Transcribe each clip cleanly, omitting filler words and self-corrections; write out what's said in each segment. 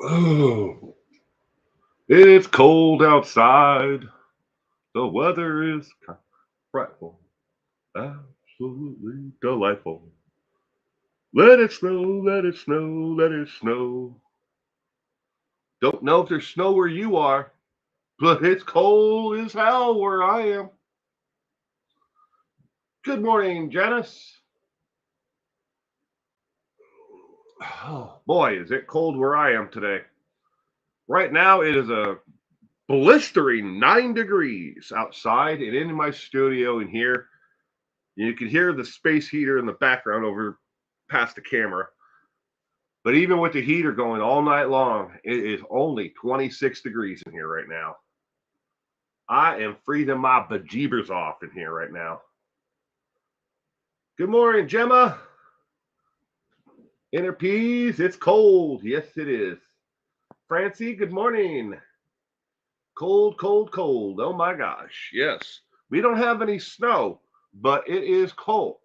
Oh, it's cold outside. The weather is frightful. Absolutely delightful. Let it snow, let it snow, let it snow. Don't know if there's snow where you are, but it's cold as hell where I am. Good morning, Janice. Oh, boy, is it cold where I am today. Right now, it is a blistering 9 degrees outside and in my studio in here. You can hear the space heater in the background over past the camera. But even with the heater going all night long, it is only 26 degrees in here right now. I am freezing my bejeebers off in here right now. Good morning, Gemma. Inner peas, it's cold. Yes, it is. Francie, good morning. Cold, cold, cold. Oh my gosh. Yes. We don't have any snow, but it is cold.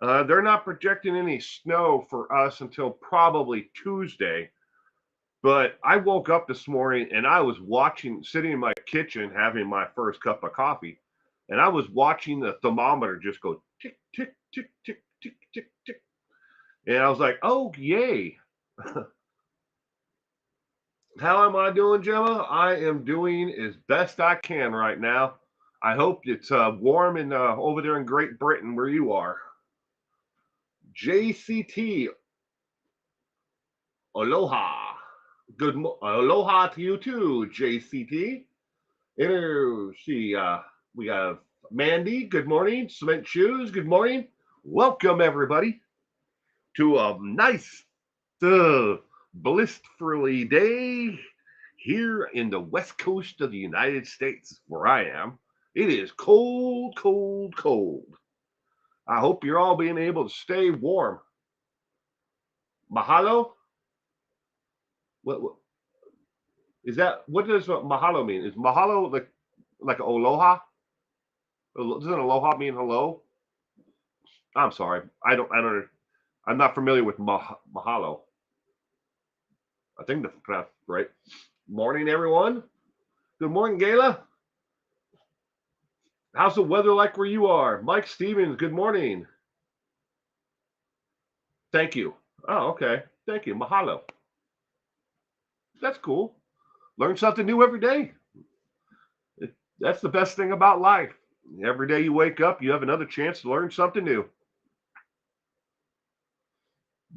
They're not projecting any snow for us until probably Tuesday. But I woke up this morning and I was watching, sitting in my kitchen having my first cup of coffee, and I was watching the thermometer just go tick, tick, tick, tick, tick, tick, tick. And I was like, oh, yay. How am I doing, Gemma? I am doing as best I can right now. I hope it's warm in over there in Great Britain where you are. JCT, aloha. Aloha to you too, JCT. See, we have Mandy. Good morning. Cement Shoes. Good morning. Welcome everybody to a nice, blisterly day here in the west coast of the United States, where I am. It is cold, cold, cold. I hope you're all being able to stay warm. Mahalo. What is that? What does mahalo mean? Is mahalo like aloha? Doesn't aloha mean hello? I'm sorry. I don't. I'm not familiar with mahalo. I think that's right. Morning, everyone. Good morning, Gayla. How's the weather like where you are? Mike Stevens, good morning. Thank you. Oh, okay. Thank you. Mahalo. That's cool. Learn something new every day. That's the best thing about life. Every day you wake up, you have another chance to learn something new.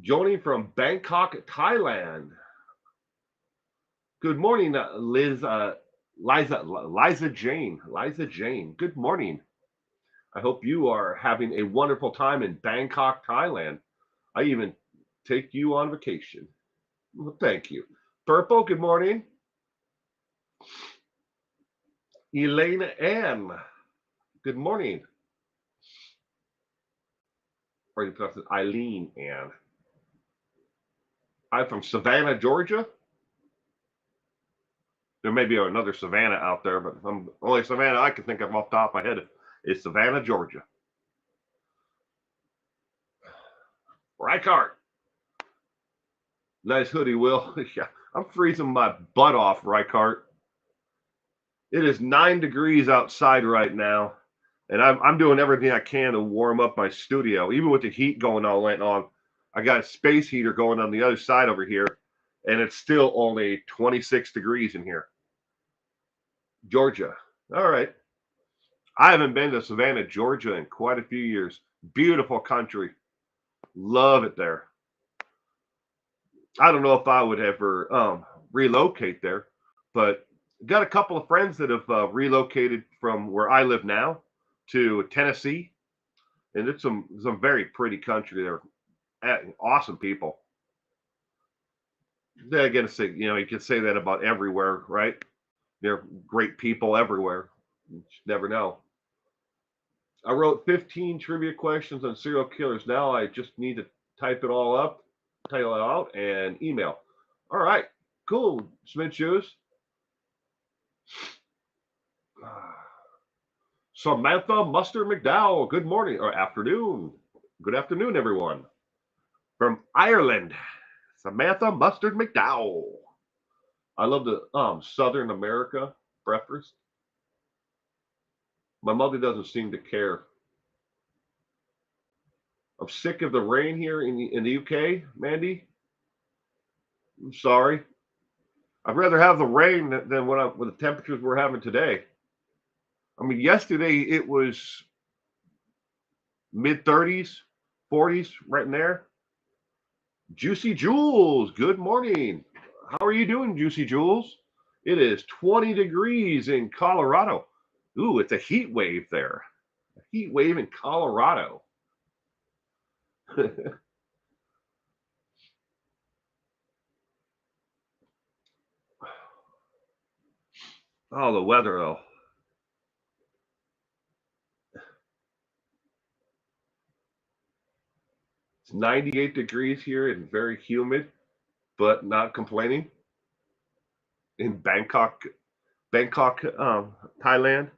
Joining from Bangkok, Thailand. Good morning, Liza Jane. Liza Jane. Good morning. I hope you are having a wonderful time in Bangkok, Thailand. I even take you on vacation. Well, thank you. Purple, good morning. Elena Ann, good morning. Or you pronounce it Eileen Ann. I'm from Savannah, Georgia. There may be another Savannah out there, but only Savannah I can think of off the top of my head is Savannah, Georgia. Reichart. Nice hoodie, Will. Yeah, I'm freezing my butt off, Reichart. It is 9 degrees outside right now, and I'm doing everything I can to warm up my studio. Even with the heat going all night long, I got a space heater going on the other side over here, and it's still only 26 degrees in here. Georgia. All right. I haven't been to Savannah, Georgia in quite a few years. Beautiful country. Love it there. I don't know if I would ever relocate there, but got a couple of friends that have relocated from where I live now to Tennessee, and it's some very pretty country. They're awesome people. Then again, say you can say that about everywhere, right? They're great people everywhere. You never know. I wrote 15 trivia questions on serial killers. Now I just need to type it all up, type it out, and email. All right, cool. Smith shoes. Samantha Muster McDowell. Good morning or afternoon. Good afternoon, everyone. From Ireland. Samantha Mustard McDowell. I love the Southern America breakfast. My mother doesn't seem to care. I'm sick of the rain here in the UK, Mandy. I'm sorry. I'd rather have the rain than what the temperatures we're having today. I mean, yesterday it was mid 30s, 40s, right in there. Juicy Jules, good morning. How are you doing, Juicy Jules? It is 20 degrees in Colorado. Ooh, it's a heat wave there. A heat wave in Colorado. Oh, the weather though. It's 98 degrees here and very humid, but not complaining. In Bangkok, Thailand.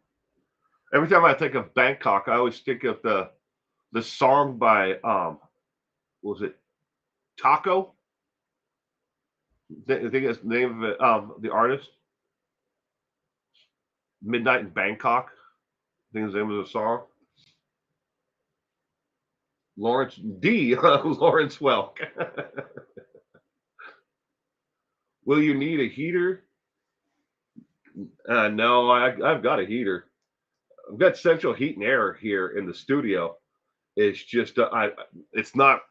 Every time I think of Bangkok, I always think of the song by what was it Taco? I think that's the name of it. The artist, Midnight in Bangkok. I think is the name of the song. Lawrence D. Lawrence Welk. Will you need a heater? No, I've got a heater. I've got central heat and air here in the studio. It's just it's not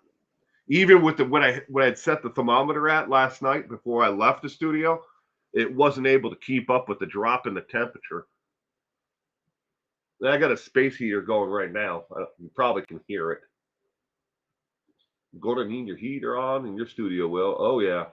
even with the when I had set the thermometer at last night before I left the studio, it wasn't able to keep up with the drop in the temperature. I got a space heater going right now. You probably can hear it. Going to need your heater on in your studio, Will. Oh yeah,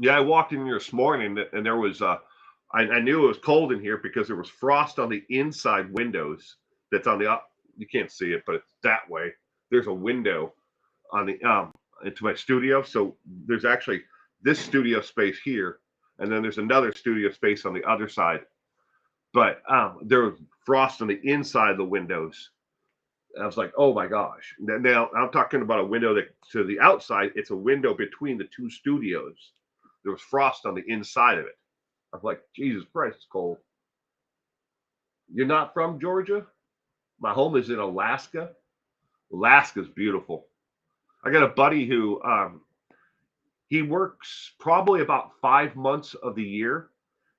yeah. I walked in here this morning and there was I knew it was cold in here because there was frost on the inside windows. That's on the up. You can't see it, but it's that way. There's a window on the into my studio. So there's actually this studio space here, and then there's another studio space on the other side. But there was frost on the inside of the windows. I was like, oh my gosh. Now I'm talking about a window that to the outside, it's a window between the two studios. There was frost on the inside of it. I was like, Jesus Christ, it's cold. You're not from Georgia? My home is in Alaska. Alaska's beautiful. I got a buddy who he works probably about 5 months of the year,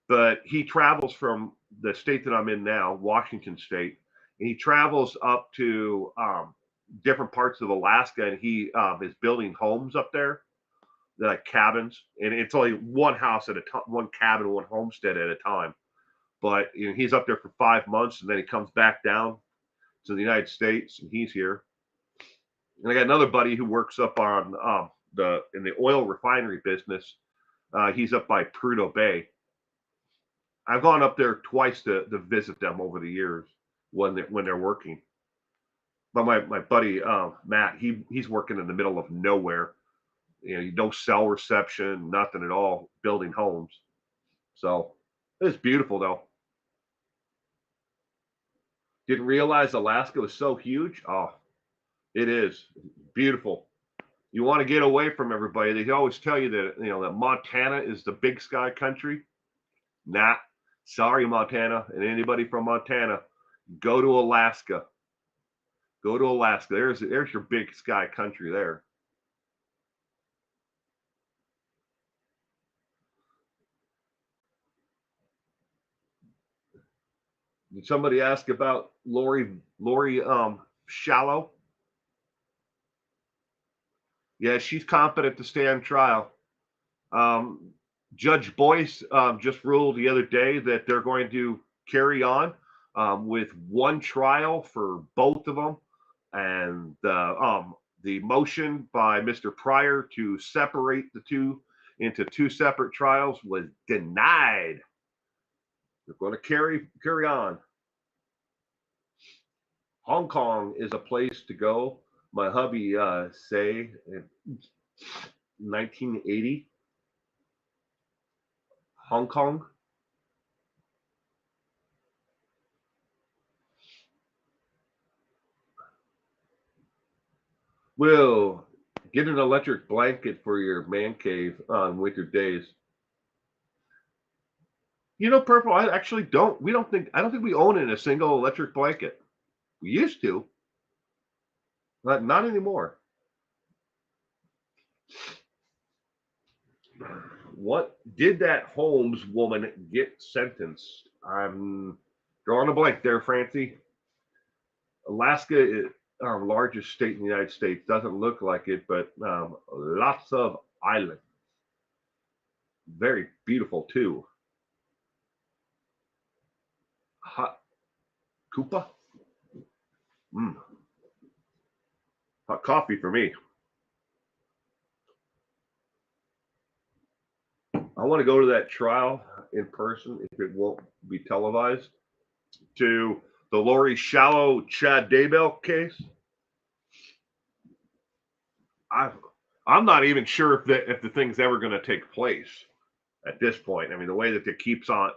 but he travels from the state that I'm in now, Washington State, and he travels up to different parts of Alaska, and he is building homes up there, like cabins, and it's only one house at a time, one cabin, one homestead at a time. But you know, he's up there for 5 months, and then he comes back down to the United States, and he's here. And I got another buddy who works up on the in the oil refinery business. He's up by Prudhoe Bay. I've gone up there twice to visit them over the years when they're working. But my buddy Matt, he's working in the middle of nowhere. You know, no cell reception, nothing at all, building homes. So it's beautiful though. Didn't realize Alaska was so huge. Oh, it is beautiful. You want to get away from everybody. They always tell you that that Montana is the big sky country. Nah, sorry Montana and anybody from Montana. Go to Alaska. Go to Alaska. There's your big sky country there. Did somebody ask about Lori Shallow? Yeah, she's competent to stand trial. Um, Judge Boyce just ruled the other day that they're going to carry on with one trial for both of them, and the motion by Mr. Pryor to separate the two into two separate trials was denied. They're going to carry on. Hong Kong is a place to go. My hubby say in 1980, Hong Kong. Will, get an electric blanket for your man cave on winter days. You know, Purple, I actually don't. I don't think we own a single electric blanket. We used to, but not anymore. What did that Holmes woman get sentenced? I'm drawing a blank there, Francie. Alaska is our largest state in the United States. Doesn't look like it, but lots of islands. Very beautiful too. Hot Koopa. Mm, hot coffee for me. I want to go to that trial in person if it won't be televised. To the Lori Shallow Chad Daybell case. I I'm not even sure if the thing's ever going to take place at this point. I mean, the way that they keep on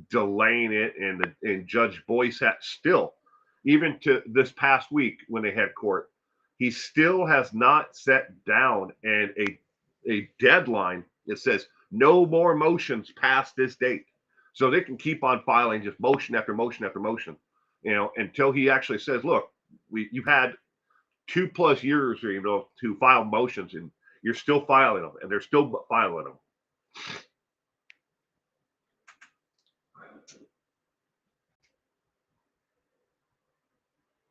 delaying it, and Judge Boyce had still, even to this past week when they had court, he still has not set down and a deadline that says no more motions past this date, so they can keep on filing just motion after motion after motion, until he actually says, look, you've had 2+ years, to file motions, and you're still filing them, and they're still filing them.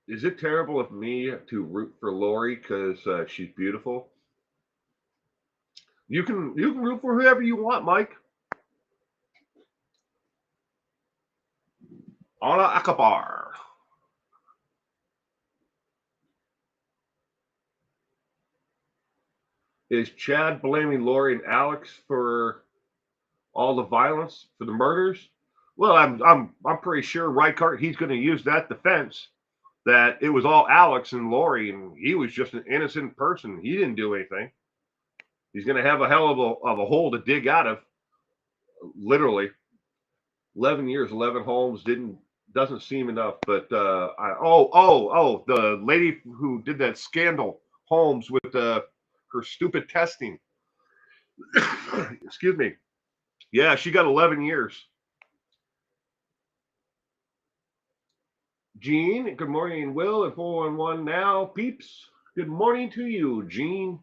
Is it terrible of me to root for Lori because she's beautiful? You can root for whoever you want, Mike. Allah Akbar. Is Chad blaming Lori and Alex for all the violence, for the murders? Well, I'm pretty sure Reichardt, he's going to use that defense that it was all Alex and Lori, and he was just an innocent person. He didn't do anything. He's going to have a hell of a hole to dig out of. Literally, 11 years, 11 homes doesn't seem enough. But the lady who did that scandal, Holmes, with her stupid testing. Excuse me. Yeah, she got 11 years. Gene, good morning, Will, and 411 now, peeps. Good morning to you, Gene.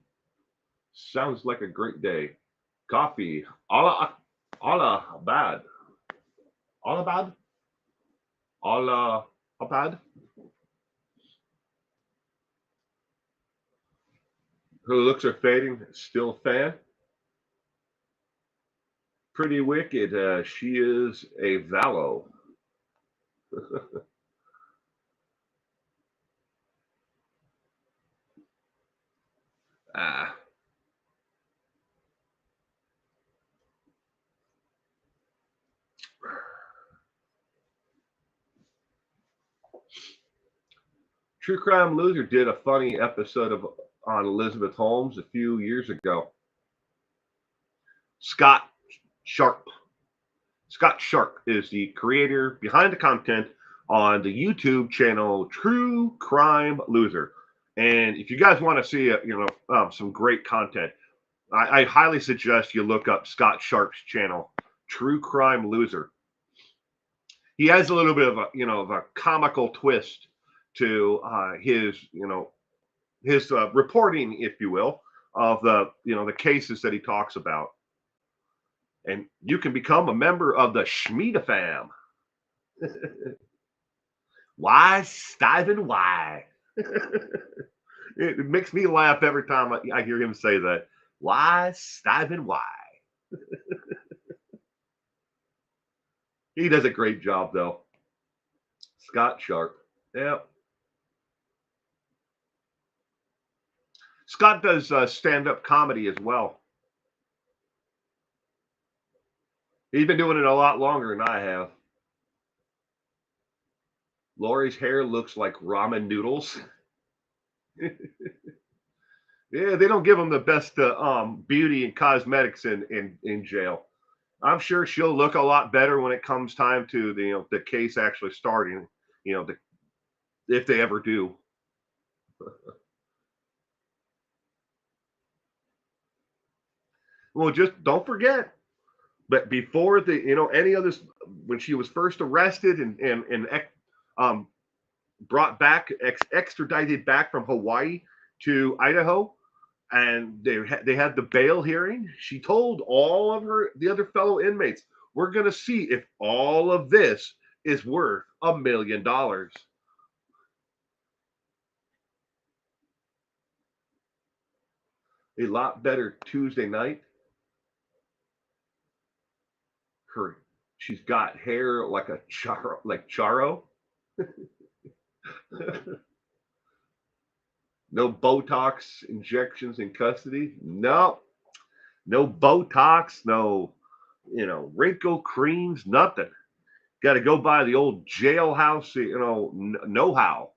Sounds like a great day. Coffee. Allah bad. Allah bad. Allah bad. Her looks are fading. Still a fan. Pretty wicked. She is a Valo. ah. True Crime Loser did a funny episode on Elizabeth Holmes a few years ago. Scott Sharp. Scott Sharp is the creator behind the content on the YouTube channel True Crime Loser. And if you guys want to see some great content, I highly suggest you look up Scott Sharp's channel, True Crime Loser. He has a little bit of a comical twist to his reporting, if you will, of the cases that he talks about. And you can become a member of the Schmieda fam. Why, Steven, why? It makes me laugh every time I hear him say that. Why, Steven, why? He does a great job, though. Scott Sharp. Yep. Scott does stand-up comedy as well. He's been doing it a lot longer than I have. Lori's hair looks like ramen noodles. Yeah, they don't give him the best beauty and cosmetics in jail. I'm sure she'll look a lot better when it comes time to the case actually starting. If they ever do. Well, just don't forget. But before the, any of this, when she was first arrested and um, brought back, extradited back from Hawaii to Idaho, and they had the bail hearing. She told all of the other fellow inmates, "We're going to see if all of this is worth $1 million." A lot better Tuesday night. Her, she's got hair like a Charo. No Botox injections in custody. No, no Botox. No, wrinkle creams. Nothing. Got to go by the old jailhouse, know-how,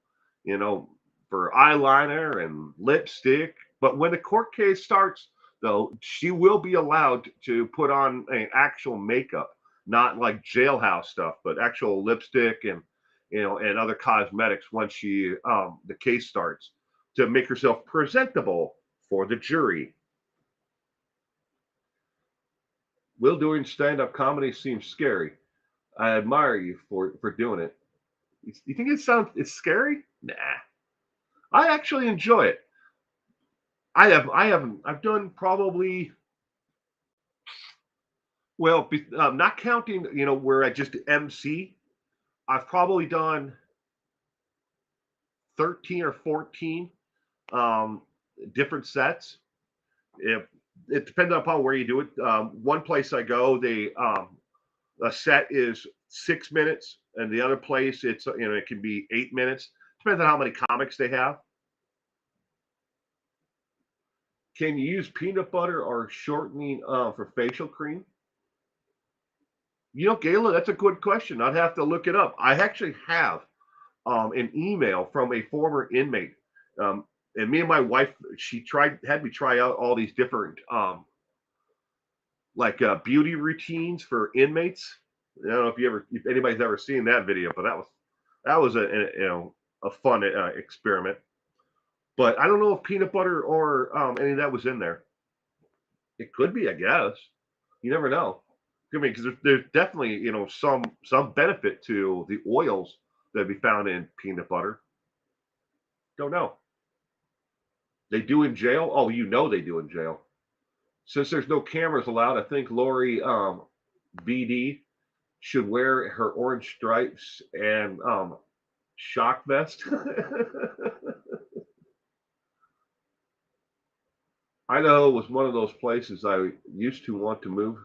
you know, for eyeliner and lipstick. But when the court case starts, though, she will be allowed to put on an actual makeup, not like jailhouse stuff, but actual lipstick and and other cosmetics once the case starts to make herself presentable for the jury. Will doing stand-up comedy seems scary. I admire you for doing it. You think it's scary? Nah. I actually enjoy it. I've done probably, well, not counting, where I just MC, I've probably done 13 or 14 um, different sets. If it depends upon where you do it. One place I go, a set is 6 minutes, and the other place it can be 8 minutes. Depends on how many comics they have. Can you use peanut butter or shortening for facial cream? Gayla, that's a good question. I'd have to look it up. I actually have an email from a former inmate. And me and my wife, she had me try out all these different like beauty routines for inmates. I don't know if anybody's ever seen that video, but that was a fun experiment. But I don't know if peanut butter or any of that was in there. It could be, I guess. You never know. I mean, because there's definitely some benefit to the oils that be found in peanut butter. Don't know. They do in jail. Oh, they do in jail. Since there's no cameras allowed, I think Lori BD should wear her orange stripes and shock vest. Idaho was one of those places I used to want to move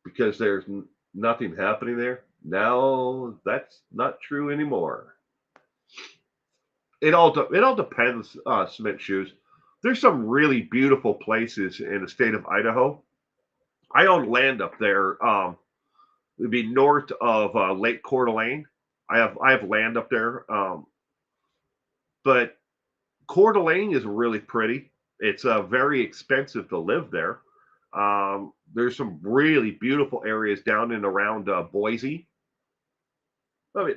because there's nothing happening there. Now that's not true anymore. It all depends. Cement shoes. There's some really beautiful places in the state of Idaho. I own land up there. It'd be north of Lake Coeur d'Alene. I have land up there, but Coeur d'Alene is really pretty. It's very expensive to live there. There's some really beautiful areas down and around Boise. I mean,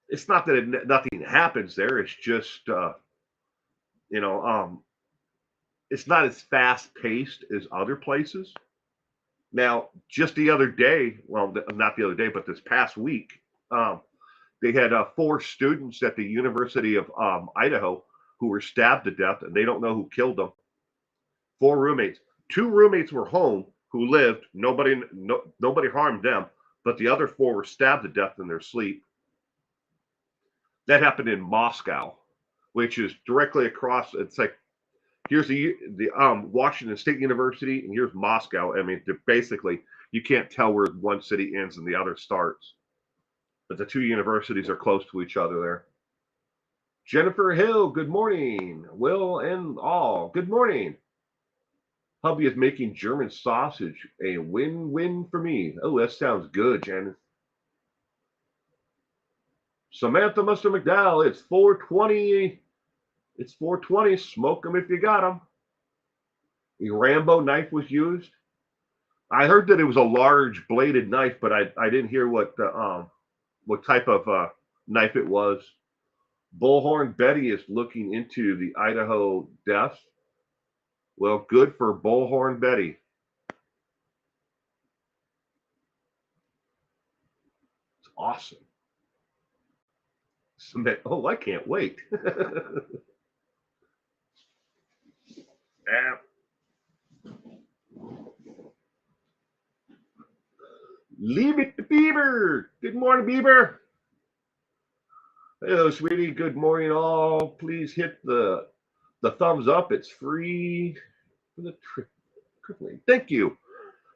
it's not that nothing happens there. It's just you know, it's not as fast paced as other places. Now, just the other day, well, not the other day, but this past week, um, they had 4 students at the University of Idaho who were stabbed to death, and they don't know who killed them. 4 roommates. 2 roommates were home who lived. Nobody harmed them, but the other 4 were stabbed to death in their sleep. That happened in Moscow, which is directly across. It's like here's the Washington State University, and here's Moscow. I mean, basically, you can't tell where one city ends and the other starts. But the 2 universities are close to each other there. Jennifer Hill, good morning. Will and all, good morning. Hubby is making German sausage, a win-win for me. Oh, that sounds good, Janice. Samantha Mr. McDowell, it's 420. It's 420. Smoke them if you got them. A Rambo knife was used. I heard that it was a large bladed knife, but I didn't hear what type of knife it was. Bullhorn Betty is looking into the Idaho deaths. Well, good for Bullhorn Betty. It's awesome. Submit. Oh, I can't wait. Leave it to Beaver. Good morning, Beaver. Hello, sweetie. Good morning, all. Please hit the thumbs up. It's free for the trip. Thank you.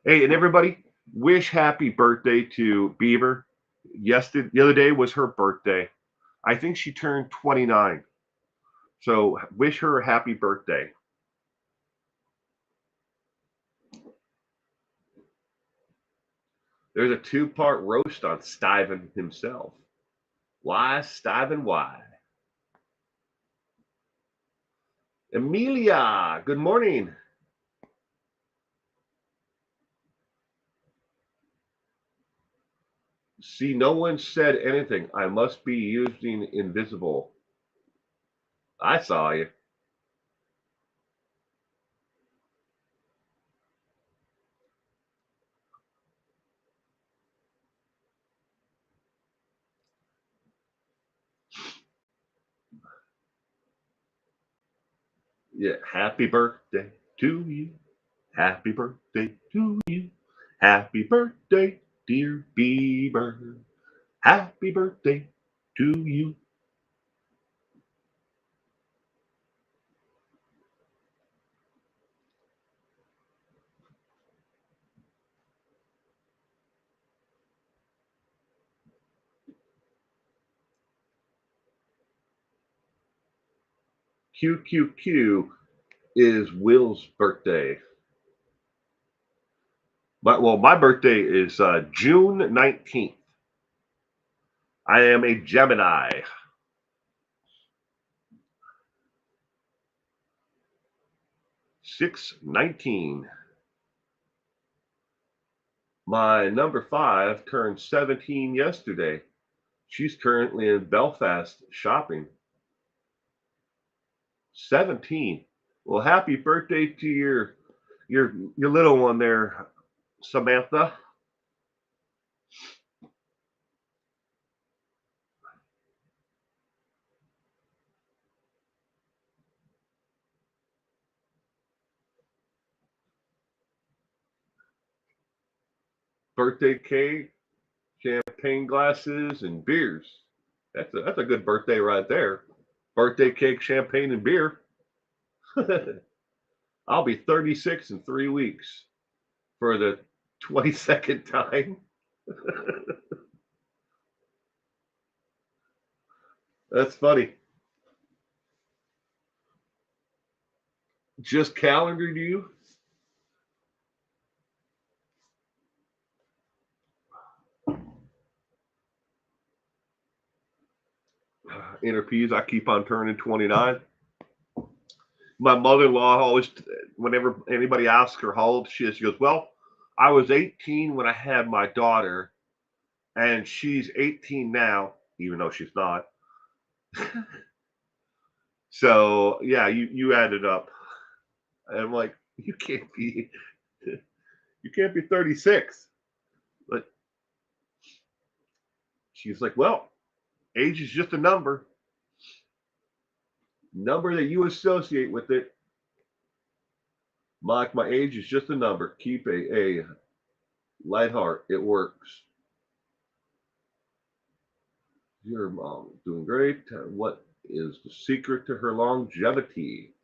Hey, and everybody, wish happy birthday to Beaver. Yesterday, the other day was her birthday. I think she turned 29. So wish her a happy birthday. There's a 2-part roast on Stiven himself. Why, Stiven, why? Emilia, good morning. See, no one said anything. I must be using invisible. I saw you. Yeah, happy birthday to you. Happy birthday to you. Happy birthday, dear Beaver. Happy birthday to you. QQQ is Will's birthday. My birthday is June 19th. I am a Gemini. 6/19. My number 5 turned 17 yesterday. She's currently in Belfast shopping. 17. Well, happy birthday to your little one there, Samantha. Birthday cake, champagne glasses, and beers. That's a good birthday right there. Birthday cake, champagne, and beer. I'll be 36 in 3 weeks for the 22nd time. That's funny. Just calendared you? Inner peas, I keep on turning 29. My mother-in-law always, whenever anybody asks her how old she is, she goes, "Well, I was 18 when I had my daughter, and she's 18 now, even though she's not." So yeah, you added up. And I'm like, you can't be 36. But she's like, "Well, age is just a number. Number that you associate with it. Mike, my age is just a number. Keep a light heart. It works." Your mom doing great. What is the secret to her longevity?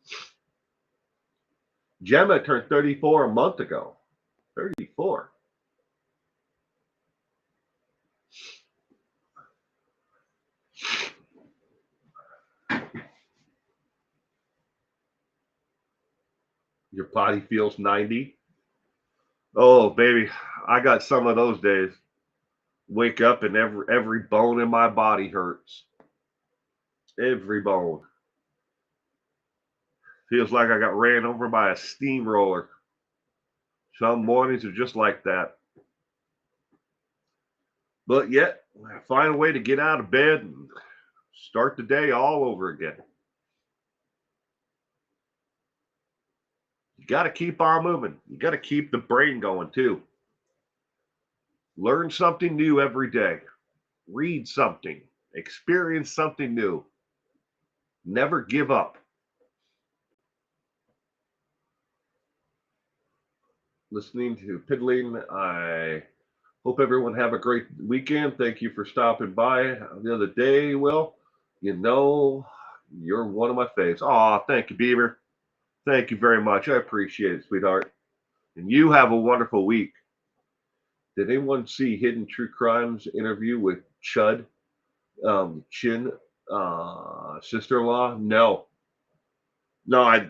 Gemma turned 34 a month ago. 34. Your body feels 90. Oh, baby, I got some of those days. Wake up and every bone in my body hurts. Every bone. Feels like I got ran over by a steamroller. Some mornings are just like that. But yet, I find a way to get out of bed and start the day all over again. got to keep on moving. You got to keep the brain going too. Learn something new every day. Read something. Experience something new. Never give up. Listening to Piddling. I hope everyone have a great weekend. Thank you for stopping by the other day, Will. You know, you're one of my faves. Aw, thank you, Beaver. Thank you very much. I appreciate it, sweetheart. And you have a wonderful week. Did anyone see Hidden True Crimes interview with Chud, Chin, sister-in-law? No, no.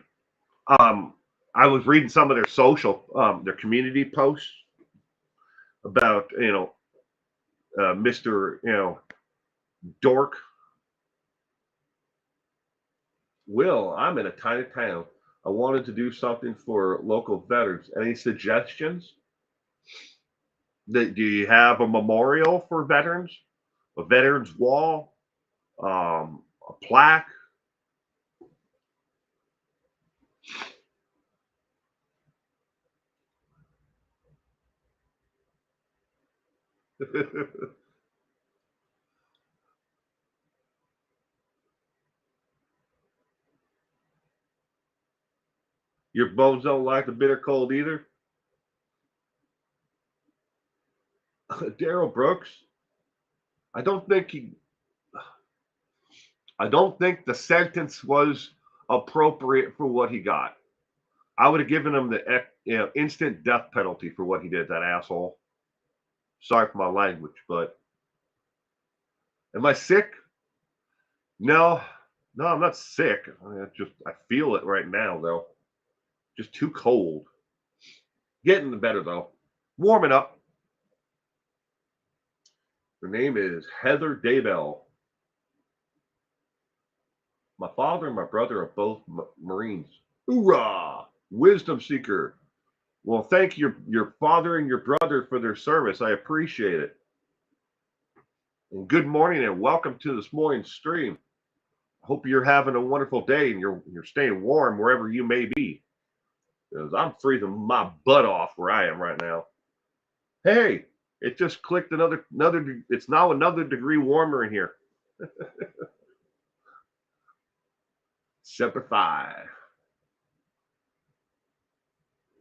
I was reading some of their social, their community posts about Mr. Dork. Will, I'm in a tiny town. I wanted to do something for local veterans. Any suggestions? Do you have a memorial for veterans? A veterans wall? A plaque? Your bones don't like the bitter cold either? Daryl Brooks, I don't think he I don't think the sentence was appropriate for what he got. I would have given him the instant death penalty for what he did, that asshole. Sorry for my language, but am I sick? No, no, I'm not sick. I feel it right now though. Just too cold. Getting better though. Warming up. Her name is Heather Daybell. My father and my brother are both Marines. Hoorah! Wisdom seeker. Well, thank your father and your brother for their service. I appreciate it. And good morning and welcome to this morning's stream. Hope you're having a wonderful day and you're staying warm wherever you may be. Because I'm freezing my butt off where I am right now. Hey, it just clicked another. It's now another degree warmer in here. Semper Fi.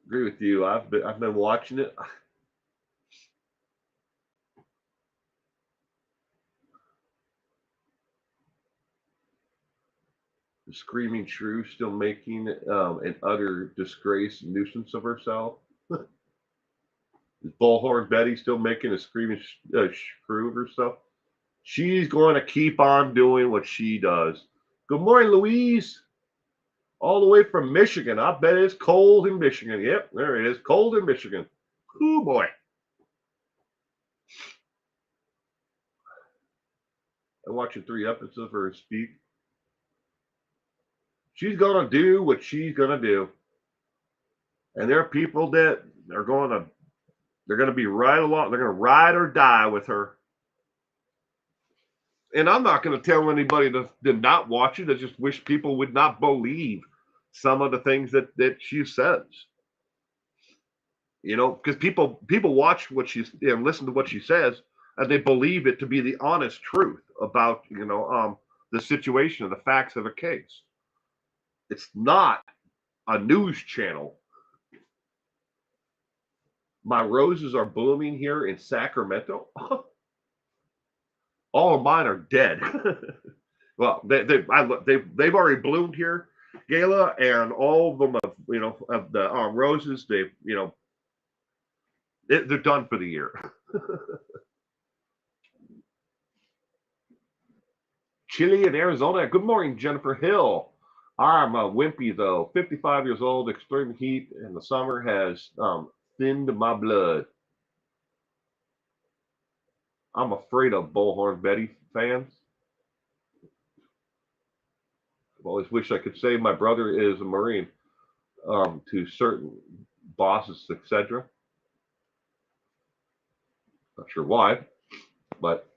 Agree with you. I've been watching it. The Screaming Shrew still making an utter disgrace and nuisance of herself. Is Bullhorn Betty still making a screaming shrew of herself? She's going to keep on doing what she does. Good morning, Louise. All the way from Michigan. I bet it's cold in Michigan. Yep, there it is. Cold in Michigan. Oh, boy. I'm watching 3 episodes of her speak. She's going to do what she's going to do. And there are people that are they're going to be right along. They're going to ride or die with her. And I'm not going to tell anybody to not watch it. I just wish people would not believe some of the things that she says. Because people watch what she's listen to what she says, and they believe it to be the honest truth about the situation and the facts of a case. It's not a news channel. My roses are blooming here in Sacramento. All of mine are dead. Well, they've already bloomed here, Gayla, and all of them of the roses. They're done for the year. Chilly in Arizona. Good morning, Jennifer Hill. I'm a wimpy though, 55 years old. Extreme heat in the summer has thinned my blood. I'm afraid of Bullhorn Betty fans. I've always wished I could say my brother is a Marine to certain bosses, etc. Not sure why, but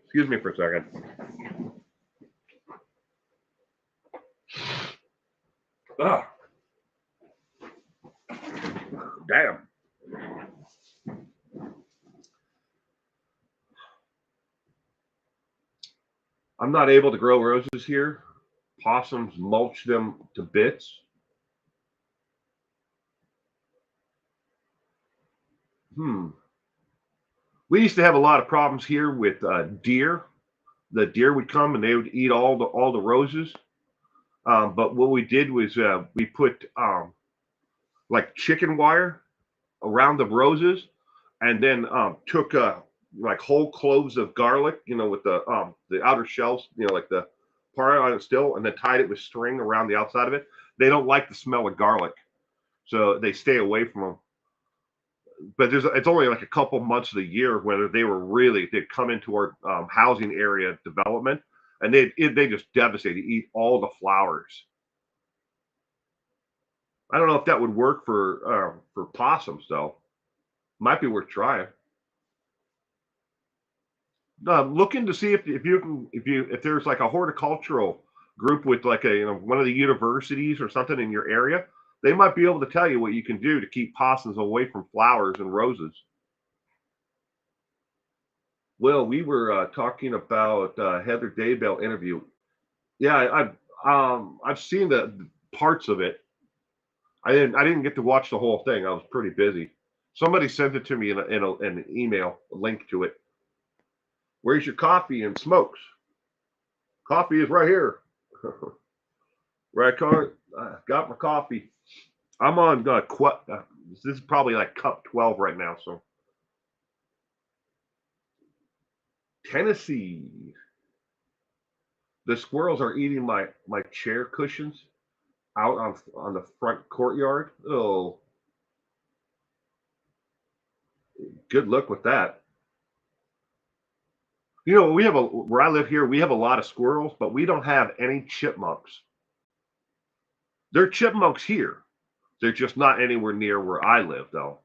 excuse me for a second. Ah. Damn. I'm not able to grow roses here. Possums mulch them to bits. We used to have a lot of problems here with deer. The deer would come and they would eat all the roses. But what we did was we put like chicken wire around the roses, and then took like whole cloves of garlic, with the outer shells, like the part on it still, and then tied it with string around the outside of it. They don't like the smell of garlic, so they stay away from them. But it's only like a couple months of the year where they'd come into our housing area development, and they just devastate, eat all the flowers. I don't know if that would work for possums though. Might be worth trying. Looking to see if there's like a horticultural group with like one of the universities or something in your area. They might be able to tell you what you can do to keep possums away from flowers and roses. Well, we were talking about Heather Daybell interview. Yeah, I've seen the parts of it. I didn't get to watch the whole thing. I was pretty busy. Somebody sent it to me in an email, a link to it. Where's your coffee and smokes? Coffee is right here. Right, car. Got my coffee. I'm on this is probably like cup 12 right now. So Tennessee. The squirrels are eating my chair cushions out on the front courtyard. Oh, good luck with that. Where I live here, we have a lot of squirrels, but we don't have any chipmunks. There are chipmunks here. They're just not anywhere near where I live, though.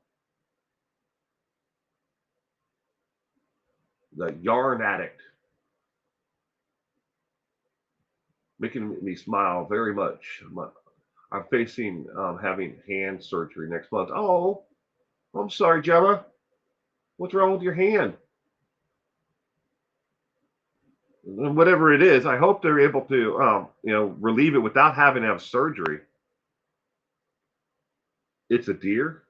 The yarn addict, making me smile very much. I'm facing having hand surgery next month. Oh, I'm sorry, Gemma. What's wrong with your hand? Whatever it is, I hope they're able to, relieve it without having to have surgery. It's a deer.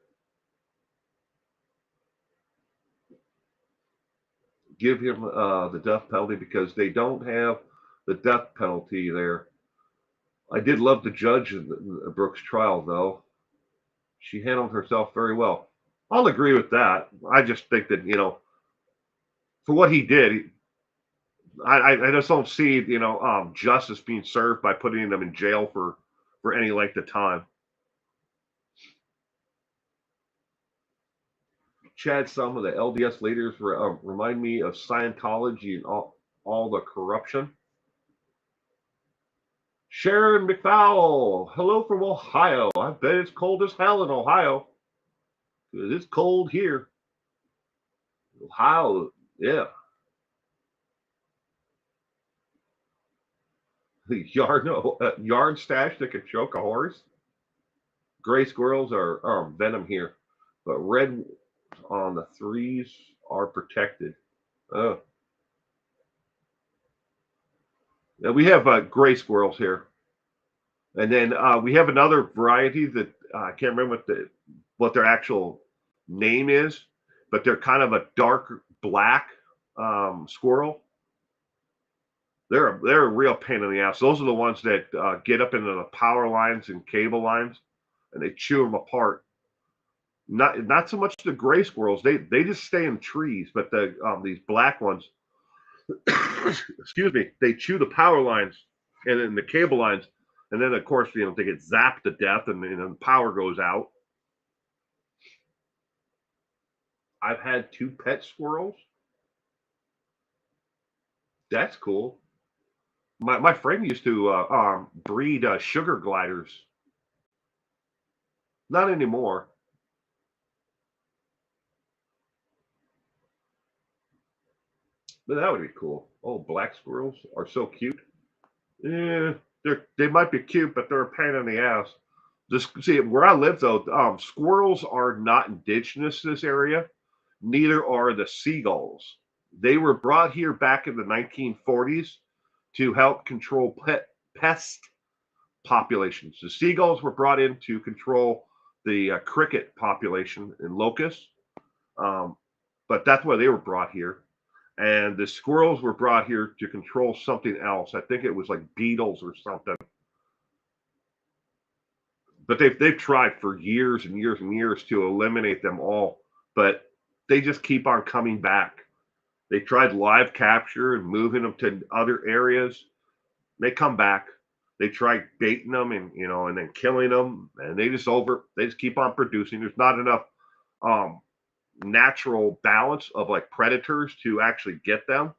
Give him the death penalty because they don't have the death penalty there. I did love the judge in Brooks' trial, though. She handled herself very well. I'll agree with that. I just think that for what he did, I just don't see justice being served by putting them in jail for any length of time. Chad, some of the LDS leaders remind me of Scientology and all the corruption. Sharon McFowle, hello from Ohio. I bet it's cold as hell in Ohio. It's cold here. Ohio, yeah. The yard stash that could choke a horse. Gray squirrels are venom here, but red on the threes are protected. Oh, yeah, we have gray squirrels here, and then we have another variety that I can't remember what their actual name is, but they're kind of a dark black squirrel. They're a real pain in the ass. Those are the ones that get up into the power lines and cable lines, and they chew them apart. Not so much the gray squirrels. They just stay in trees, but these black ones, excuse me, they chew the power lines and then the cable lines, and then of course they get zapped to death, and the power goes out. I've had 2 pet squirrels. That's cool. My friend used to breed sugar gliders. Not anymore. But that would be cool. Oh, black squirrels are so cute. Yeah, they might be cute, but they're a pain in the ass. See, where I live though, squirrels are not indigenous to this area. Neither are the seagulls. They were brought here back in the 1940s to help control pest populations. The seagulls were brought in to control the cricket population and locusts, um, but that's why they were brought here. And the squirrels were brought here to control something else. I think it was like beetles or something. But they've tried for years and years and years to eliminate them all, but they just keep on coming back. They tried live capture and moving them to other areas. They come back. They try baiting them and and then killing them, and they just keep on producing. There's not enough um, natural balance of like predators to actually get them.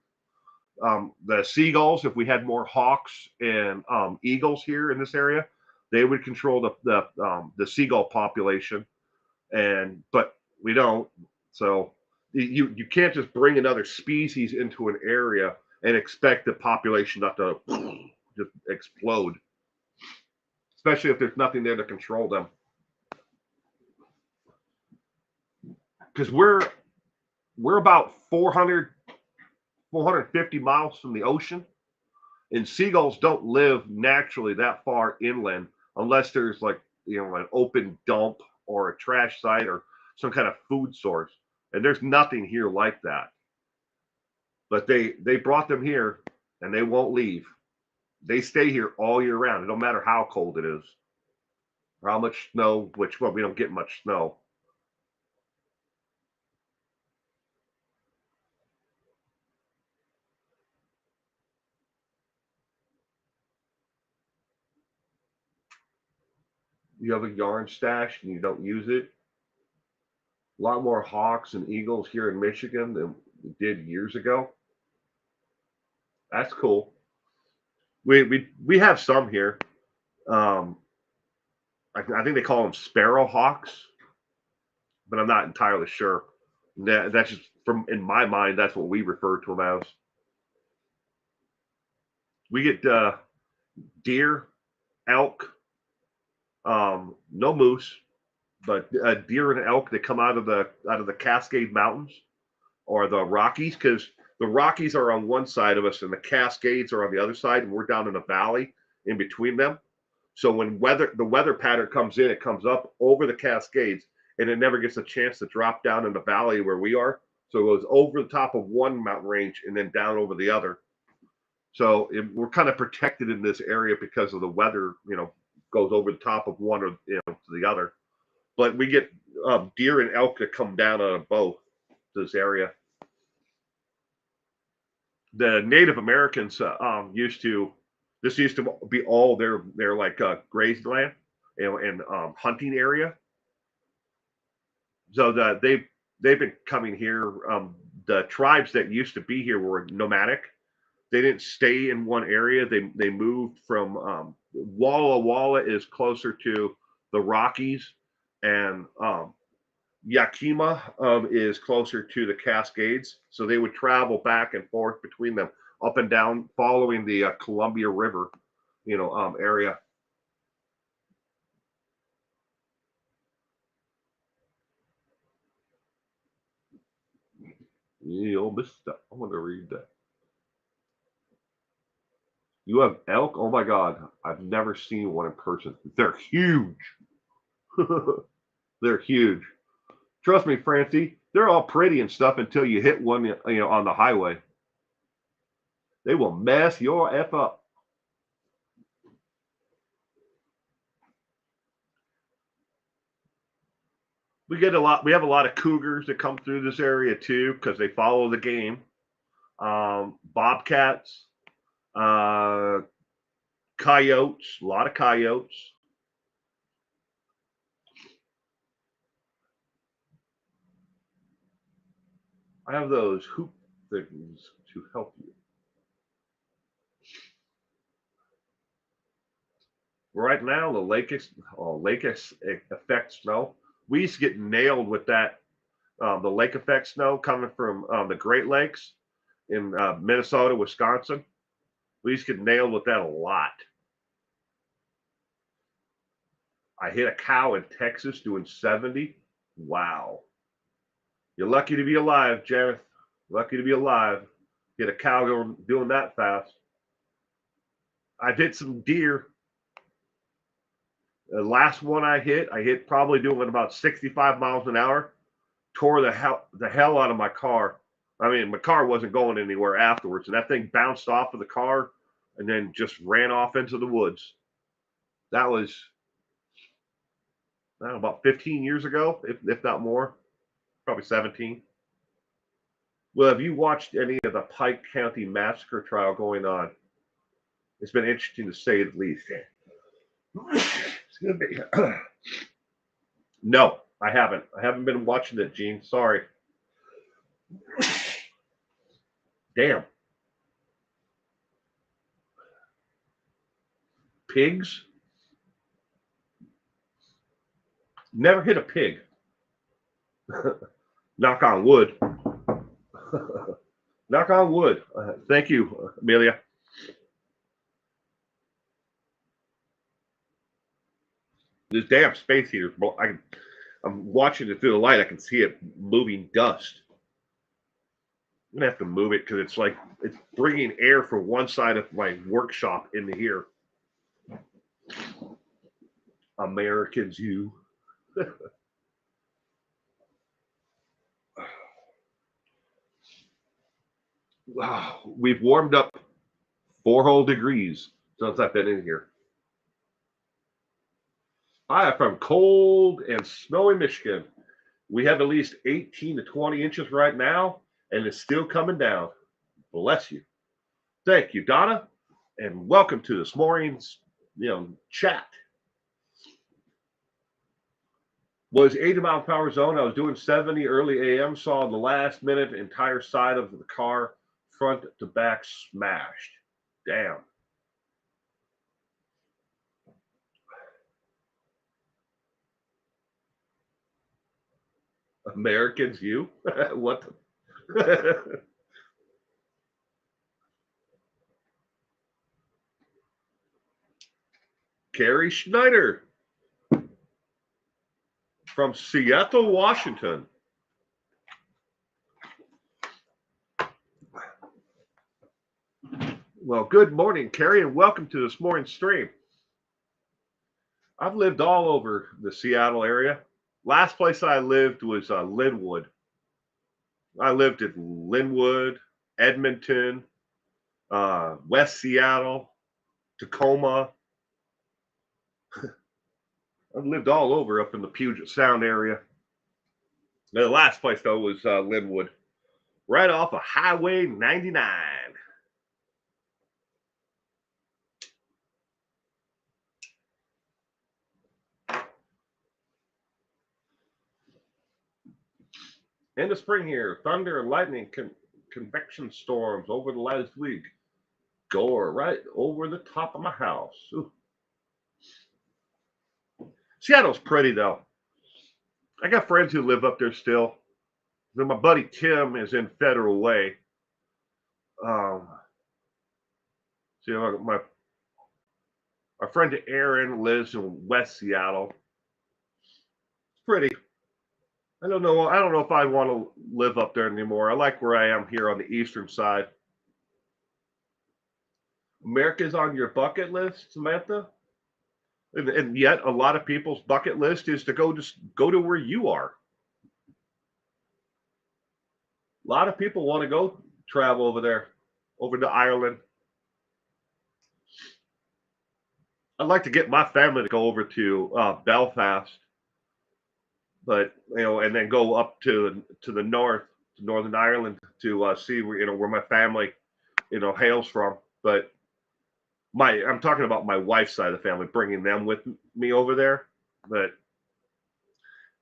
The seagulls, if we had more hawks and eagles here in this area, they would control the seagull population, and but we don't. So you can't just bring another species into an area and expect the population not to just explode, especially if there's nothing there to control them. Because we're about 450 miles from the ocean, and seagulls don't live naturally that far inland unless there's like an open dump or a trash site or some kind of food source, and there's nothing here like that. But they brought them here, and they won't leave. They stay here all year round. It don't matter how cold it is or how much snow, which well, we don't get much snow. You have a yarn stash and you don't use it. A lot more hawks and eagles here in Michigan than we did years ago. That's cool. We have some here. Um, I think they call them sparrow hawks, but I'm not entirely sure. That's just from in my mind. That's what we refer to them as. We get deer, elk, no moose, but deer and elk that come out of the Cascade Mountains or the Rockies, because the Rockies are on one side of us and the Cascades are on the other side, and we're down in a valley in between them. So when the weather pattern comes in, it comes up over the Cascades, and it never gets a chance to drop down in the valley where we are. So it goes over the top of one mountain range and then down over the other. So we're kind of protected in this area because of the weather. Goes over the top of one or to the other. But we get deer and elk that come down on a boat to this area. The Native Americans this used to be all their like grazed land, and hunting area. So they've been coming here. The tribes that used to be here were nomadic. They didn't stay in one area. They moved from Walla Walla is closer to the Rockies, and Yakima is closer to the Cascades. So they would travel back and forth between them, up and down, following the Columbia River, area. You missed that. I want to read that. You have elk? Oh my God. I've never seen one in person. They're huge. They're huge. Trust me, Francie, they're all pretty and stuff until you hit one, on the highway. They will mess your F up. We have a lot of cougars that come through this area too because they follow the game. Bobcats, uh, coyotes, a lot of coyotes. I have those hoop things to help you. Right now, the lake effect snow. We used to get nailed with that. The lake effect snow coming from the Great Lakes in Minnesota, Wisconsin. We used to get nailed with that a lot. I hit a cow in Texas doing 70. Wow. You're lucky to be alive, Jared. Lucky to be alive. Hit a cow doing that fast. I've hit some deer. The last one I hit probably doing about 65 miles an hour. Tore the hell out of my car. I mean, my car wasn't going anywhere afterwards, and that thing bounced off of the car and then just ran off into the woods. That was about 15 years ago, if not more, probably 17. Well, have you watched any of the Pike County massacre trial going on? It's been interesting to say the least. Excuse me. No, I haven't. I haven't been watching it, Gene. Sorry. Damn. Pigs? Never hit a pig. Knock on wood. Knock on wood. Thank you, Amelia. This damn space heater. I'm watching it through the light. I can see it moving dust. I'm gonna have to move it because it's bringing air from one side of my workshop into here. Americans, you. Wow, we've warmed up 4 whole degrees since I've been in here. I am from cold and snowy Michigan. We have at least 18 to 20 inches right now, and it's still coming down. Bless you. Thank you, Donna, and welcome to this morning's chat. Was 80-mile-per-hour zone. I was doing 70 early AM. Saw the last minute entire side of the car, front to back, smashed. Damn. Americans, you? What? Carrie Schneider from Seattle, Washington. Well, good morning, Carrie, and welcome to this morning's stream. I've lived all over the Seattle area. Last place I lived was Linwood. I lived in Linwood, Edmonton, West Seattle, Tacoma. I've lived all over up in the Puget Sound area. The last place, though, was Linwood, right off of Highway 99. In the spring here, thunder and lightning convection storms over the last week go right over the top of my house. Ooh. Seattle's pretty, though. I got friends who live up there still. Then my buddy Tim is in Federal Way. My friend Aaron lives in West Seattle. It's pretty. I don't know if I want to live up there anymore. I like where I am here on the eastern side. America's on your bucket list, Samantha? And yet a lot of people's bucket list is to go to where you are. A lot of people want to go travel over there, over to Ireland. I'd like to get my family to go over to Belfast, but and then go up to the north, to Northern Ireland, to see where my family hails from. But I'm talking about my wife's side of the family, bringing them with me over there. But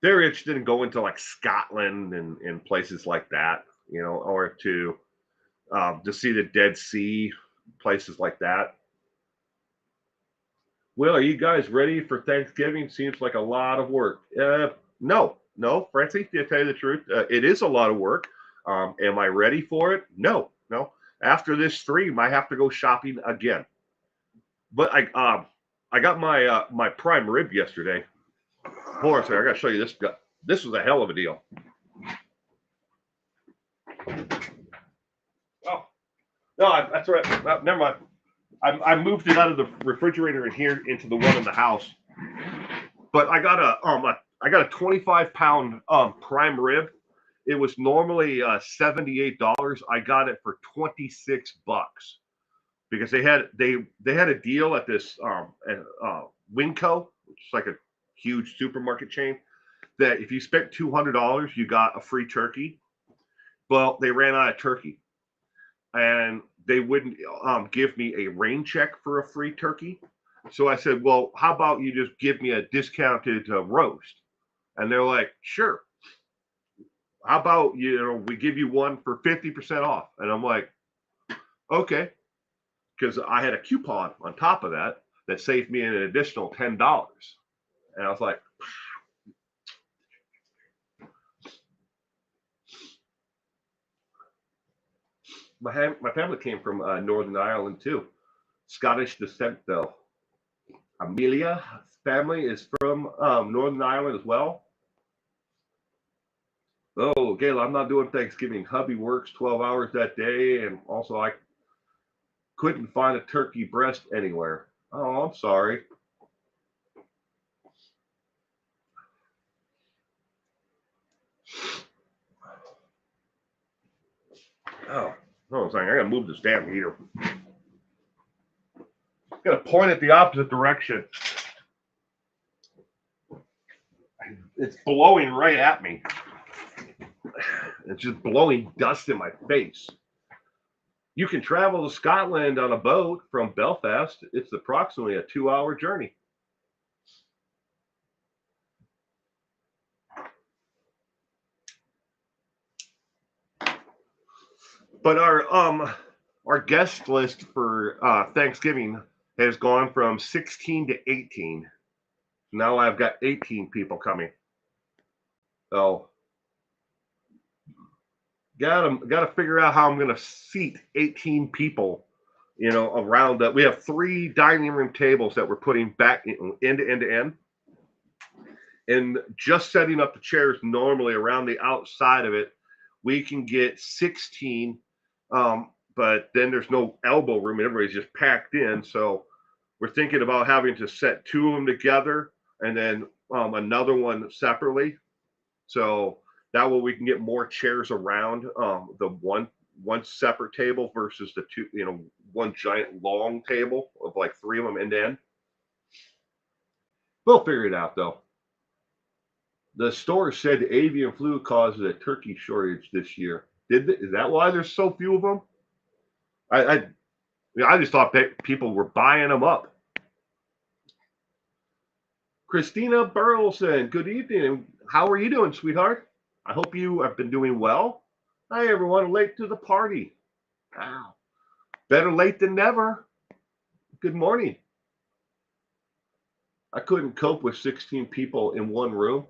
they're interested in going to like Scotland and places like that, or to see the Dead Sea, places like that. Well, are you guys ready for Thanksgiving? Seems like a lot of work. No, Francie, to tell you the truth, it is a lot of work. Am I ready for it? No. After this stream, I have to go shopping again. But I got my my prime rib yesterday. Hold on a second, I gotta show you this. This was a hell of a deal. Oh no, that's right. Never mind. I moved it out of the refrigerator in here into the one in the house. But I got a 25-pound prime rib. It was normally $78. I got it for $26 because they had a deal at this Winco, which is like a huge supermarket chain, that if you spent $200, you got a free turkey. Well, they ran out of turkey, and they wouldn't give me a rain check for a free turkey. So I said, well, how about you just give me a discounted roast? And they're like, sure. How about, we give you one for 50% off? And I'm like, okay. Because I had a coupon on top of that saved me an additional $10. And I was like, my family came from Northern Ireland too. Scottish descent though. Amelia's family is from Northern Ireland as well. Oh, Gail, I'm not doing Thanksgiving. Hubby works 12 hours that day, and also I couldn't find a turkey breast anywhere. Oh, I'm sorry. Oh, hold on a second. I gotta move this damn heater. Gotta point it the opposite direction. It's blowing right at me. It's just blowing dust in my face. You can travel to Scotland on a boat from Belfast. It's approximately a 2-hour journey. But our guest list for Thanksgiving has gone from 16 to 18. Now I've got 18 people coming. So gotta figure out how I'm gonna seat 18 people, around that. We have 3 dining room tables that we're putting back end to end. And just setting up the chairs normally around the outside of it, we can get 16. But then there's no elbow room and everybody's just packed in. So we're thinking about having to set 2 of them together and then another one separately. So that way we can get more chairs around the one separate table versus the 2, one giant long table of like 3 of them end to end. We'll figure it out though. The store said the avian flu causes a turkey shortage this year. Is that why there's so few of them? I just thought that people were buying them up. Christina Burleson, good evening. How are you doing, sweetheart? I hope you have been doing well. Hi, everyone. Late to the party. Wow. Better late than never. Good morning. I couldn't cope with 16 people in one room.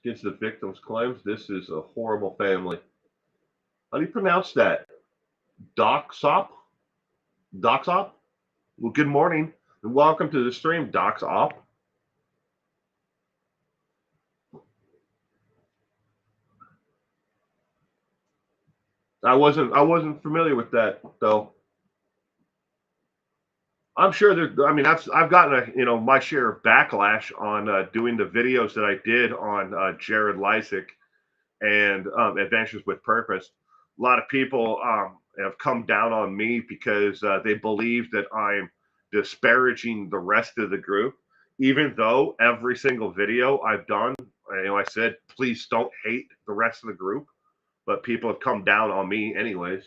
Against the victim's claims, this is a horrible family. How do you pronounce that? Docsop? Docsop? Well, good morning and welcome to the stream, Docsop. I wasn't familiar with that though. I'm sure I've gotten my share of backlash on doing the videos that I did on Jared Lysick and Adventures with Purpose. A lot of people have come down on me because they believe that I'm disparaging the rest of the group, even though every single video I've done, I said, please don't hate the rest of the group, but people have come down on me anyways.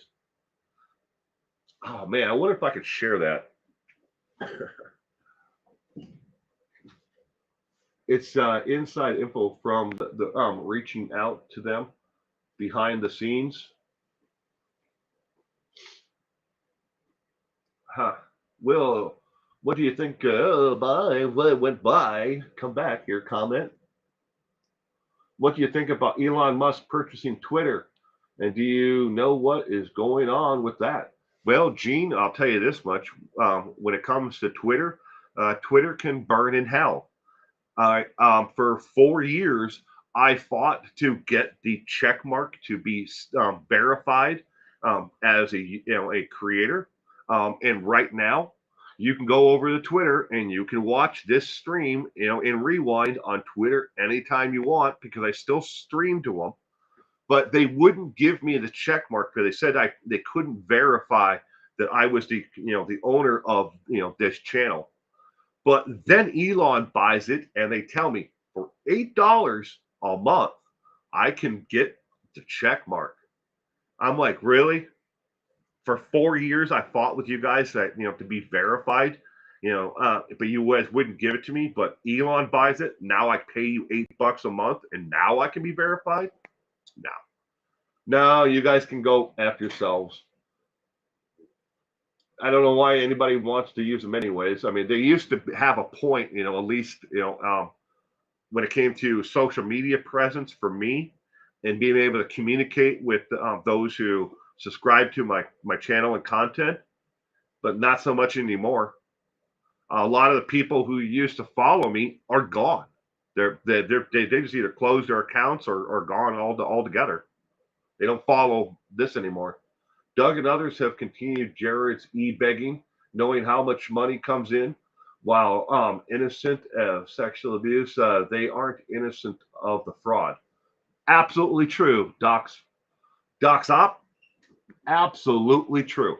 Oh man, I wonder if I could share that. It's inside info from the reaching out to them behind the scenes. Huh. Will, what do you think? Bye. What went by? Come back here. Comment. What do you think about Elon Musk purchasing Twitter? And do you know what is going on with that? Well, Gene, I'll tell you this much. When it comes to Twitter, Twitter can burn in hell. For 4 years, I fought to get the check mark to be verified as a creator. And right now, you can go over to Twitter and you can watch this stream, in rewind on Twitter anytime you want because I still stream to them. But they wouldn't give me the check mark because they said they couldn't verify that I was the owner of this channel. But then Elon buys it and they tell me for $8 a month, I can get the check mark. I'm like, really? For 4 years, I fought with you guys that, to be verified, but you guys wouldn't give it to me. But Elon buys it. Now I pay you $8 a month and now I can be verified. No, no, you guys can go F yourselves. I don't know why anybody wants to use them anyways. I mean, they used to have a point, at least, when it came to social media presence for me and being able to communicate with those who subscribe to my channel and content, but not so much anymore. A lot of the people who used to follow me are gone. They just either closed their accounts or gone altogether. They don't follow this anymore. Doug and others have continued Jared's e-begging, knowing how much money comes in. While innocent of sexual abuse, they aren't innocent of the fraud. Absolutely true, Docs Op. Absolutely true.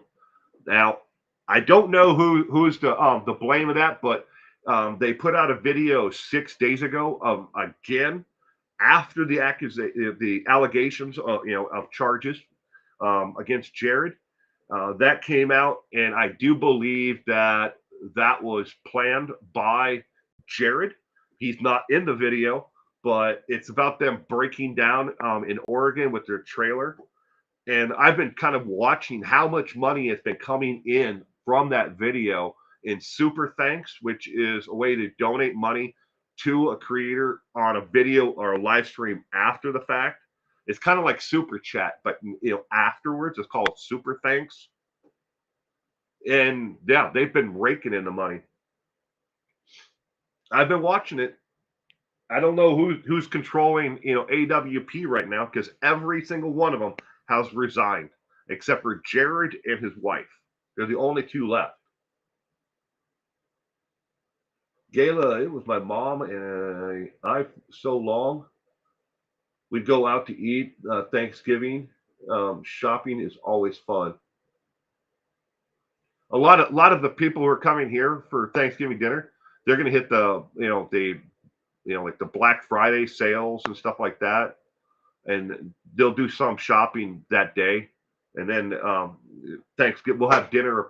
Now, I don't know who's the blame of that, but they put out a video 6 days ago of again after the allegations of charges against Jared. That came out, and I do believe that was planned by Jared. He's not in the video, but it's about them breaking down in Oregon with their trailer. And I've been kind of watching how much money has been coming in from that video in super thanks, which is a way to donate money to a creator on a video or a live stream after the fact. It's kind of like super chat, but afterwards it's called super thanks. And yeah, they've been raking in the money. I've been watching it. I don't know who's controlling AWP right now because every single one of them has resigned except for Jared and his wife. They're the only two left. Gayla, it was my mom and I so long. We'd go out to eat Thanksgiving. Shopping is always fun. A lot of the people who are coming here for Thanksgiving dinner, they're going to hit like the Black Friday sales and stuff like that, and they'll do some shopping that day, and then Thanksgiving we'll have dinner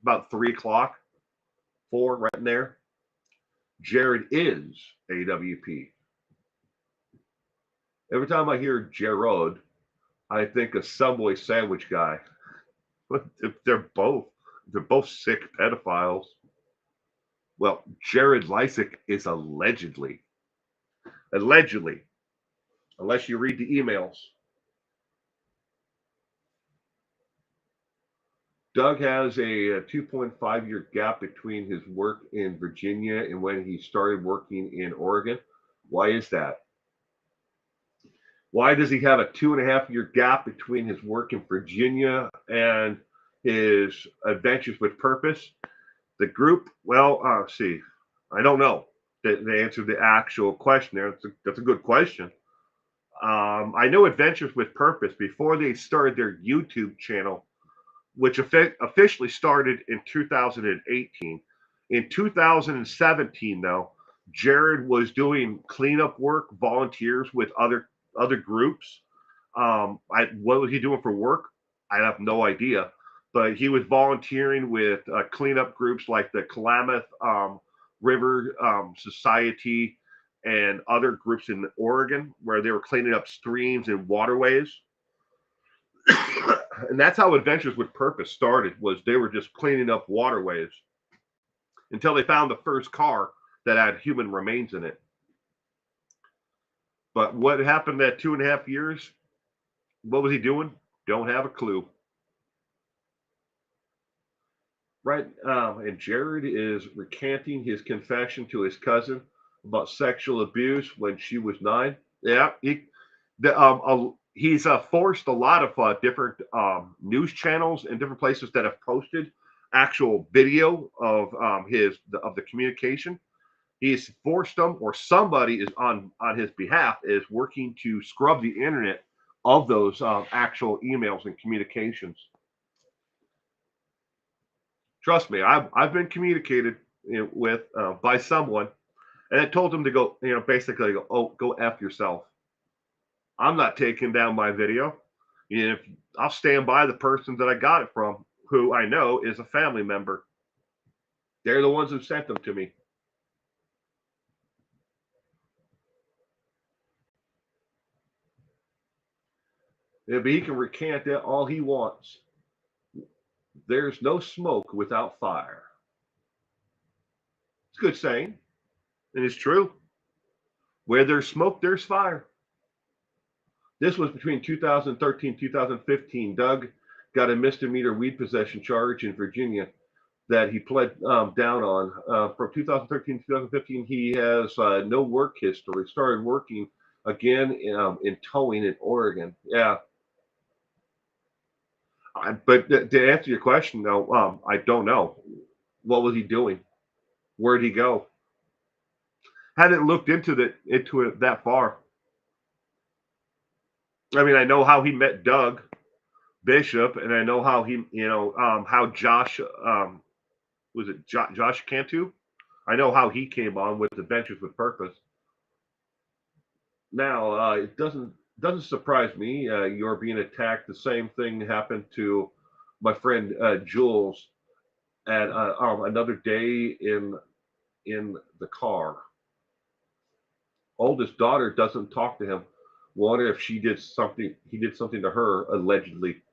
about 3 o'clock, 4 right in there. Jared is AWP. Every time I hear Jared, I think a Subway sandwich guy. They're both sick pedophiles. Well, Jared Lysick is allegedly, unless you read the emails. Doug has a 2.5-year gap between his work in Virginia and when he started working in Oregon. Why is that? Why does he have a 2.5-year gap between his work in Virginia and his Adventures with Purpose? The group, well, see, I don't know. They answered the actual question there. That's a good question. I know Adventures with Purpose, before they started their YouTube channel, which officially started in 2018. In 2017, though, Jared was doing cleanup work, volunteers with other groups. What was he doing for work? I have no idea. But he was volunteering with cleanup groups like the Klamath River Society and other groups in Oregon where they were cleaning up streams and waterways. And that's how Adventures with Purpose started, was they were just cleaning up waterways until they found the first car that had human remains in it. But what happened that 2.5 years? What was he doing? Don't have a clue. Right. And Jared is recanting his confession to his cousin about sexual abuse when she was 9. Yeah, he's forced a lot of different news channels and different places that have posted actual video of the communication. He's forced them, or somebody is on his behalf is working to scrub the internet of those actual emails and communications. Trust me, I've been communicated with by someone, and I told him to go, basically go, oh, go f yourself. I'm not taking down my video. If I'll stand by the person that I got it from, who I know is a family member. They're the ones who sent them to me. If he can recant that all he wants. There's no smoke without fire. It's a good saying, and it's true. Where there's smoke, there's fire. This was between 2013 and 2015. Doug got a misdemeanor weed possession charge in Virginia that he pled down on. From 2013 to 2015, he has no work history. Started working again in towing in Oregon. Yeah. But to answer your question, though, I don't know. What was he doing? Where'd he go? Hadn't looked into it that far. I mean, I know how he met Doug Bishop, and I know how how Josh, was it Josh Cantu? I know how he came on with Adventures with Purpose. Now, it doesn't surprise me. You're being attacked. The same thing happened to my friend Jules at another day in the car. Oldest daughter doesn't talk to him. Wonder if he did something to her allegedly.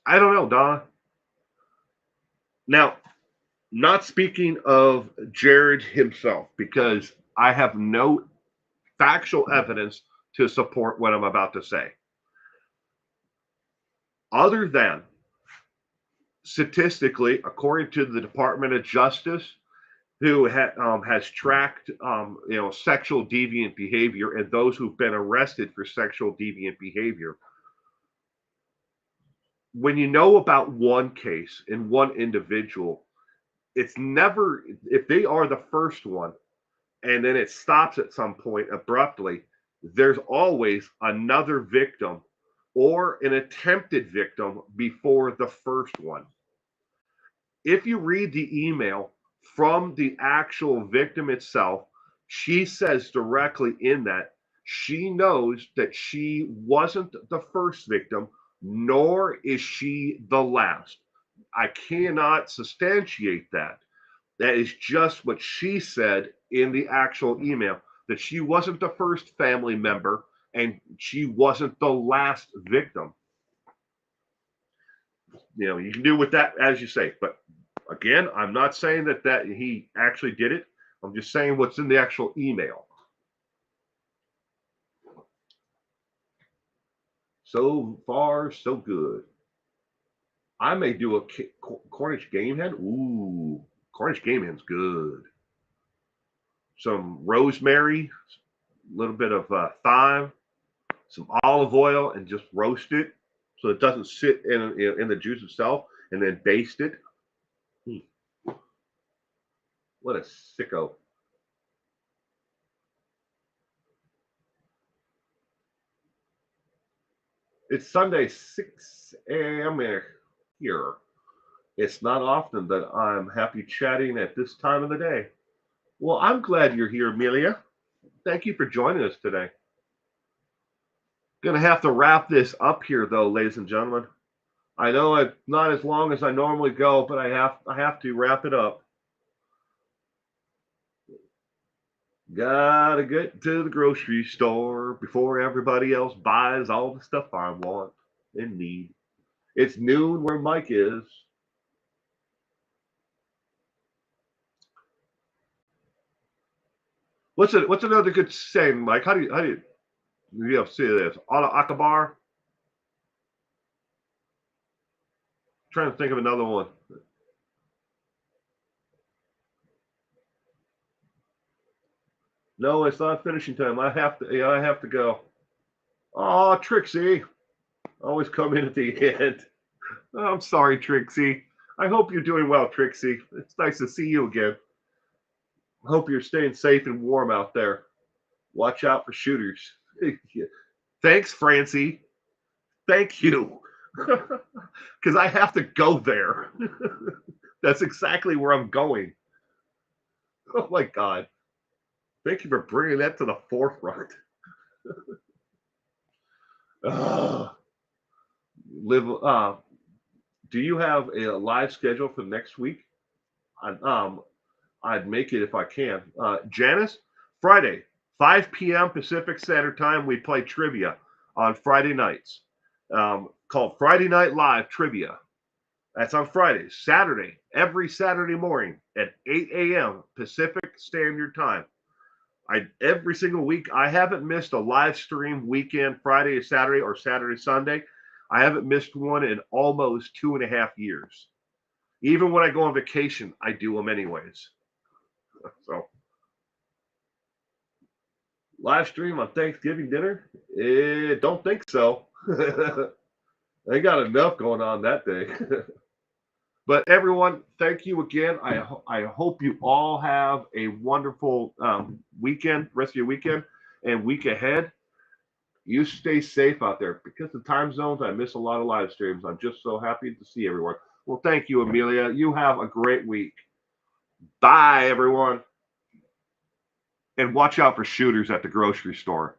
I don't know, Don. Now, not speaking of Jared himself, because I have no factual evidence to support what I'm about to say. Other than statistically, according to the Department of Justice, who has tracked sexual deviant behavior and those who've been arrested for sexual deviant behavior. When you know about one case in one individual, it's never, if they are the first one and then it stops at some point abruptly, there's always another victim or an attempted victim before the first one. If you read the email from the actual victim itself, she says directly in that she knows that she wasn't the first victim, nor is she the last. I cannot substantiate that. That is just what she said in the actual email, that she wasn't the first family member and she wasn't the last victim. You can do with that as you say, but again, I'm not saying that he actually did it. I'm just saying what's in the actual email. So far, so good. I may do a Cornish game hen. Ooh, Cornish game hen's good. Some rosemary, a little bit of thyme, some olive oil, and just roast it so it doesn't sit in the juice itself, and then baste it. What a sicko. It's Sunday, 6 a.m. here. It's not often that I'm happy chatting at this time of the day. Well, I'm glad you're here, Amelia. Thank you for joining us today. Gonna have to wrap this up here, though, ladies and gentlemen. I know it's not as long as I normally go, but I have to wrap it up. Gotta get to the grocery store before everybody else buys all the stuff I want and need. It's noon where Mike is. What's another good saying, Mike? How do you say this? Allah Akbar. Trying to think of another one. No, it's not finishing time. I have to. Yeah, I have to go. Oh, Trixie, always come in at the end. Oh, I'm sorry, Trixie. I hope you're doing well, Trixie. It's nice to see you again. I hope you're staying safe and warm out there. Watch out for shooters. Thanks, Francie. Thank you. Because I have to go there. That's exactly where I'm going. Oh my God. Thank you for bringing that to the forefront. Live. Do you have a live schedule for next week? I'd make it if I can. Janice, Friday, 5 p.m. Pacific Standard Time, we play trivia on Friday nights, called Friday Night Live Trivia. That's on Fridays. Saturday, every Saturday morning at 8 a.m. Pacific Standard Time. Every single week, I haven't missed a live stream weekend, Friday to Saturday or Saturday Sunday. I haven't missed one in almost 2.5 years. Even when I go on vacation, I do them anyways. So, live stream on Thanksgiving dinner? Don't think so. They got enough going on that day. But everyone, thank you again. I hope you all have a wonderful weekend, rest of your weekend and week ahead. You stay safe out there because the time zones. I miss a lot of live streams. I'm just so happy to see everyone. Well, thank you, Amelia. You have a great week. Bye, everyone. And watch out for shooters at the grocery store.